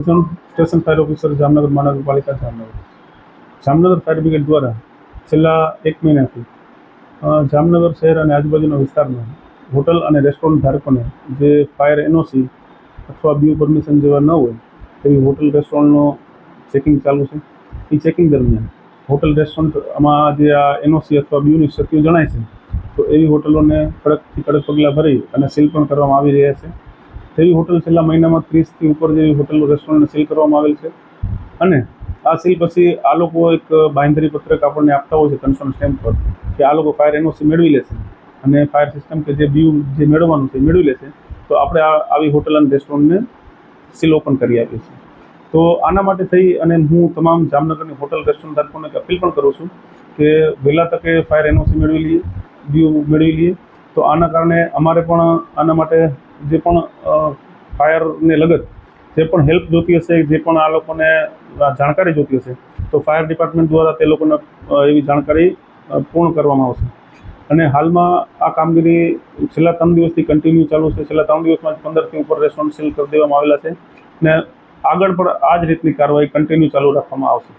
Station fire officer Jamnagar મહાનગરપાલિકા Jamnagar fire brigade દ્વારા છેલ્લા 1 મહિનાથી જામનગર શહેર અને આજુબાજુના વિસ્તારમાં હોટલ અને રેસ્ટોરન્ટ ધારકોને જે ફાયર એનઓસી અથવા બીયુ પરમિશન જેવા ન હોય તેવી હોટલ રેસ્ટોરન્ટનો ચેકિંગ ચાલુ છે. એ ચેકિંગ દરમિયાન હોટલ રેસ્ટોરન્ટમાં જે આ એનઓસી અથવા બીયુની ક્ષતિઓ જણાય છે તો એવી હોટલોને કડકથી કડક પગલાં ભરી અને સીલ પણ કરવામાં આવી રહ્યા છે. તેવી હોટલ છેલ્લા મહિનામાં 30થી ઉપર જેવી હોટલ રેસ્ટોરન્ટને સીલ કરવામાં આવેલ છે. અને આ સીલ પછી આ લોકો એક બાંયધરી પત્રક આપણને આપતા હોય છે કન્સર્ન સ્ટેમ્પ પર કે આ લોકો ફાયર એનઓસી મેળવી લેશે અને ફાયર સિસ્ટમ કે જે બીયુ જે મેળવવાનું છે મેળવી લેશે તો આપણે આવી હોટલ અને રેસ્ટોરન્ટને સીલ ઓપન કરી આપીએ છીએ. તો આના માટે થઈ અને હું તમામ જામનગરની હોટલ રેસ્ટોરન્ટ ધારકોને અપીલ પણ કરું છું કે વહેલા તકે ફાયર એનઓસી મેળવી લઈએ, બીયુ મેળવી લઈએ. તો આના કારણે અમારે પણ આના માટે જે પણ ફાયરને લગત જે પણ હેલ્પ જોતી હશે, જે પણ આ લોકોને જાણકારી જોતી હશે તો ફાયર ડિપાર્ટમેન્ટ દ્વારા તે લોકોને એવી જાણકારી પૂર્ણ કરવામાં આવશે. અને હાલમાં આ કામગીરી છેલ્લા 3 દિવસથી કન્ટિન્યુ ચાલુ છે. છેલ્લા 3 દિવસમાં 15થી ઉપર રેસ્ટોરન્ટ સીલ કરી દેવામાં આવેલા છે અને આગળ પણ આ જ રીતની કાર્યવાહી કન્ટિન્યુ ચાલુ રાખવામાં આવશે.